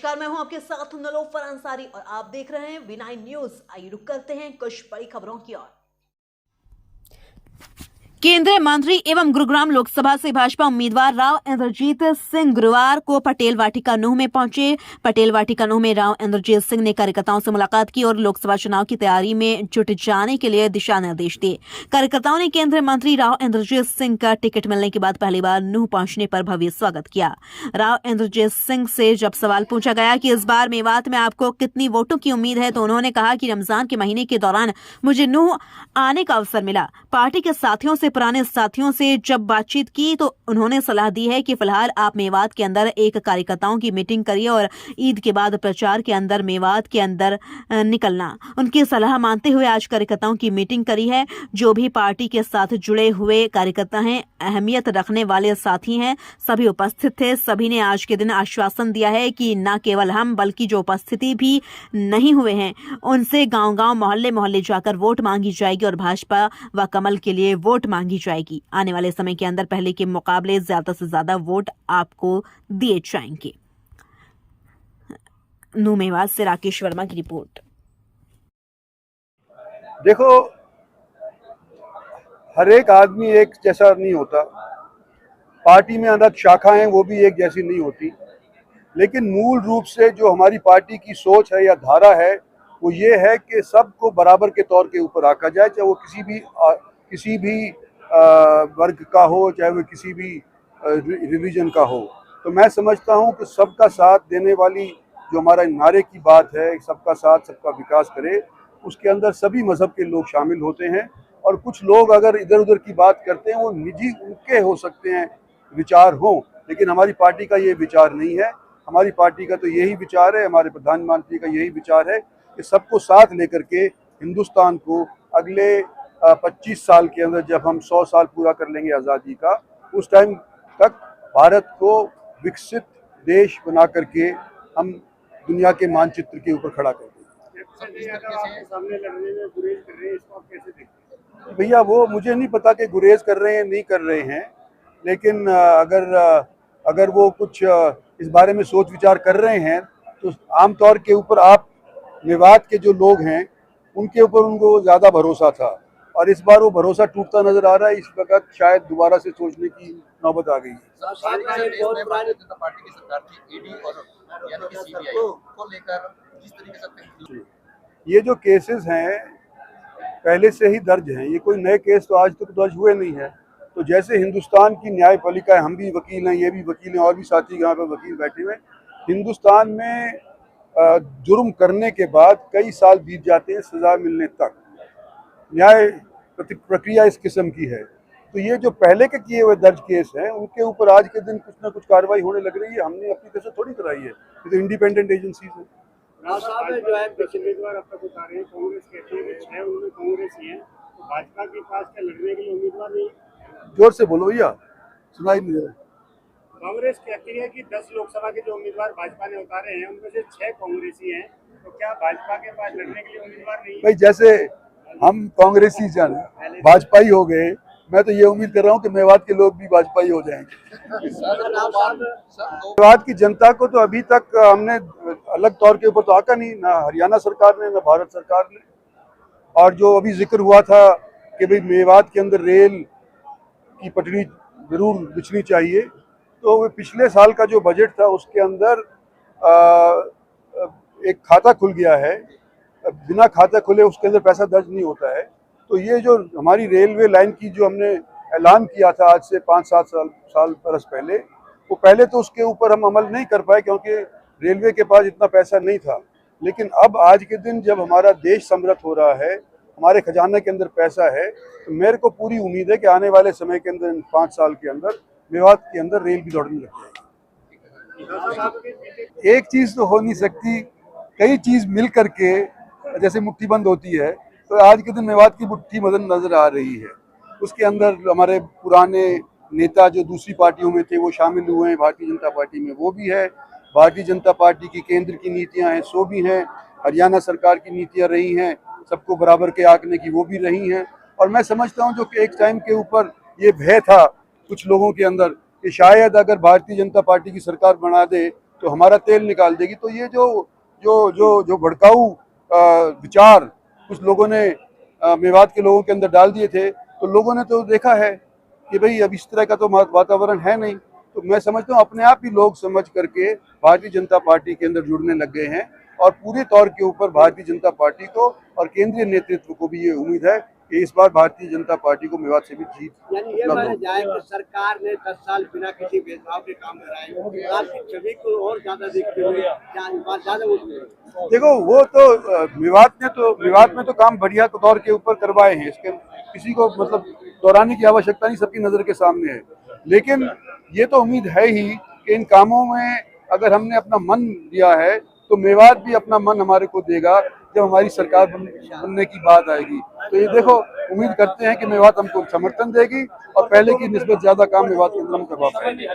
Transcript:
नमस्कार, मैं हूं आपके साथ नलोफर अंसारी और आप देख रहे हैं V9 न्यूज। आइए रुक करते हैं कुछ बड़ी खबरों की ओर। केंद्रीय मंत्री एवं गुरुग्राम लोकसभा से भाजपा उम्मीदवार राव इंद्रजीत सिंह गुरुवार को पटेल वाटिका नूह में पहुंचे। पटेल वाटिका नूह में राव इंद्रजीत सिंह ने कार्यकर्ताओं से मुलाकात की और लोकसभा चुनाव की तैयारी में जुट जाने के लिए दिशा निर्देश दिए। कार्यकर्ताओं ने केंद्रीय मंत्री राव इंद्रजीत सिंह का टिकट मिलने के बाद पहली बार नूह पहुंचने पर भव्य स्वागत किया। राव इंद्रजीत सिंह से जब सवाल पूछा गया कि इस बार मेवात में आपको कितनी वोटों की उम्मीद है, तो उन्होंने कहा कि रमजान के महीने के दौरान मुझे नूह आने का अवसर मिला। पार्टी के साथियों से, पुराने साथियों से जब बातचीत की तो उन्होंने सलाह दी है कि फिलहाल आप मेवात के अंदर एक कार्यकर्ताओं की मीटिंग करिए और ईद के बाद प्रचार के अंदर मेवात के अंदर निकलना। उनकी सलाह मानते हुए आज कार्यकर्ताओं की मीटिंग करी है। जो भी पार्टी के साथ जुड़े हुए कार्यकर्ता हैं, अहमियत रखने वाले साथी हैं, सभी उपस्थित थे। सभी ने आज के दिन आश्वासन दिया है कि न केवल हम बल्कि जो उपस्थिति भी नहीं हुए हैं उनसे गांव-गांव, मोहल्ले-मोहल्ले जाकर वोट मांगी जाएगी और भाजपा व कमल के लिए वोट मांगी जाएगी। आने वाले समय के अंदर पहले के मुकाबले ज्यादा से ज्यादा वोट आपको दिए जाएंगे। नूह मेवात से राकेश वर्मा की रिपोर्ट। देखो, हर एक आदमी एक जैसा नहीं होता। पार्टी में अलग शाखाएं वो भी एक जैसी नहीं होती, लेकिन मूल रूप से जो हमारी पार्टी की सोच है या धारा है वो ये है कि सबको बराबर के तौर के ऊपर रखा जाए, चाहे वो किसी भी वर्ग का हो, चाहे वो किसी भी रिलीजन का हो। तो मैं समझता हूँ कि सबका साथ देने वाली जो हमारा नारे की बात है, सबका साथ सबका विकास करे, उसके अंदर सभी मजहब के लोग शामिल होते हैं। और कुछ लोग अगर इधर उधर की बात करते हैं वो निजी उनके हो सकते हैं, विचार हों, लेकिन हमारी पार्टी का ये विचार नहीं है। हमारी पार्टी का तो यही विचार है, हमारे प्रधानमंत्री का यही विचार है कि सबको साथ लेकर के हिंदुस्तान को अगले 25 साल के अंदर, जब हम 100 साल पूरा कर लेंगे आज़ादी का, उस टाइम तक भारत को विकसित देश बना करके हम दुनिया के मानचित्र के ऊपर खड़ा कर देंगे। भैया वो मुझे नहीं पता कि गुरेज कर रहे हैं नहीं कर रहे हैं, लेकिन अगर वो कुछ इस बारे में सोच विचार कर रहे हैं तो आमतौर के ऊपर आप मेवात के जो लोग हैं उनके ऊपर उनको ज़्यादा भरोसा था और इस बार वो भरोसा टूटता नजर आ रहा है। इस वक्त शायद दोबारा से सोचने की नौबत आ गई है। ये जो केसेस हैं पहले से ही दर्ज हैं, ये कोई नए केस तो आज तक दर्ज हुए नहीं है। तो जैसे हिंदुस्तान की न्यायपालिका है, हम भी वकील हैं, ये भी वकील हैं और भी साथी यहाँ पे वकील बैठे हुए। हिंदुस्तान में जुर्म करने के बाद कई साल बीत जाते हैं सजा मिलने तक। न्याय प्रक्रिया इस किस्म की है। तो ये जो पहले के किए हुए दर्ज केस हैं उनके ऊपर आज के दिन कुछ ना कुछ कार्रवाई होने लग रही है। हमने अपनी तरफ से थोड़ी कराई है, ये तो इंडिपेंडेंट एजेंसीज है। राव साहब जो है उम्मीदवार अब तक बता रहे हैं, कांग्रेस कहती है कि 6 उनमें कांग्रेस ही है, तो भाजपा के पास क्या लड़ने के लिए उम्मीदवार नहीं है? जोर से बोलो भैया, सुनाई नहीं दे रहा। कांग्रेस कहती है कि 10 लोकसभा के जो उम्मीदवार भाजपा ने उतारे हैं उनमें से 6 कांग्रेसी हैं, तो क्या भाजपा के पास लड़ने के लिए उम्मीदवार नहीं है? भाई जैसे हम कांग्रेसी जन भाजपाई हो गए, मैं तो ये उम्मीद कर रहा हूँ कि मेवात के लोग भी भाजपाई हो जाएंगे। मेवात की जनता को तो अभी तक हमने अलग तौर के ऊपर तो आका नहीं, ना हरियाणा सरकार ने ना भारत सरकार ने। और जो अभी जिक्र हुआ था कि भाई मेवात के अंदर रेल की पटरी जरूर बिछनी चाहिए, तो वो पिछले साल का जो बजट था उसके अंदर एक खाता खुल गया है, बिना खाता खुले उसके अंदर पैसा दर्ज नहीं होता है। तो ये जो हमारी रेलवे लाइन की जो हमने ऐलान किया था आज से 5-7 साल बरस पहले, वो पहले तो उसके ऊपर हम अमल नहीं कर पाए क्योंकि रेलवे के पास इतना पैसा नहीं था। लेकिन अब आज के दिन जब हमारा देश समृद्ध हो रहा है, हमारे खजाने के अंदर पैसा है, तो मेरे को पूरी उम्मीद है कि आने वाले समय के अंदर 5 साल के अंदर मेवात के अंदर रेल भी दौड़ने लग जाएगी। एक चीज़ तो हो नहीं सकती, कई चीज़ मिल करके जैसे मुट्ठी बंद होती है, तो आज के दिन मेवात की मुट्ठी बंद नजर आ रही है। उसके अंदर हमारे पुराने नेता जो दूसरी पार्टियों में थे वो शामिल हुए हैं भारतीय जनता पार्टी में, वो भी है। भारतीय जनता पार्टी की केंद्र की नीतियां हैं सो भी हैं, हरियाणा सरकार की नीतियां रही हैं सबको बराबर के आंकने की, वो भी रही हैं। और मैं समझता हूं जो कि एक टाइम के ऊपर ये भय था कुछ लोगों के अंदर कि शायद अगर भारतीय जनता पार्टी की सरकार बना दे तो हमारा तेल निकाल देगी। तो ये जो जो जो जो भड़काऊ विचार कुछ लोगों ने मेवात के लोगों के अंदर डाल दिए थे, तो लोगों ने तो देखा है कि भाई अब इस तरह का तो वातावरण है नहीं। तो मैं समझता हूँ अपने आप ही लोग समझ करके भारतीय जनता पार्टी के अंदर जुड़ने लग गए हैं, और पूरे तौर के ऊपर भारतीय जनता पार्टी को और केंद्रीय नेतृत्व को भी ये उम्मीद है कि इस बार भारतीय जनता पार्टी को मेवात से भी जीत यानी ये माना जाए कि सरकार ने 10 साल बिना किसी भेदभाव के काम कराए, आपकी छवि को और ज्यादा देखते हुए ज्यादा उठते हैं। देखो वो तो मेवात में तो काम बढ़िया तौर के ऊपर करवाए हैं, इसके किसी को मतलब दोहराने की आवश्यकता नहीं, सबकी नजर के सामने है। लेकिन ये तो उम्मीद है ही कि इन कामों में अगर हमने अपना मन दिया है तो मेवात भी अपना मन हमारे को देगा जब हमारी सरकार बनने की बात आएगी। तो ये देखो उम्मीद करते हैं कि मेवात हमको समर्थन देगी और पहले की निस्बत ज्यादा काम मेवात के अंदर हम करवा पाएंगे।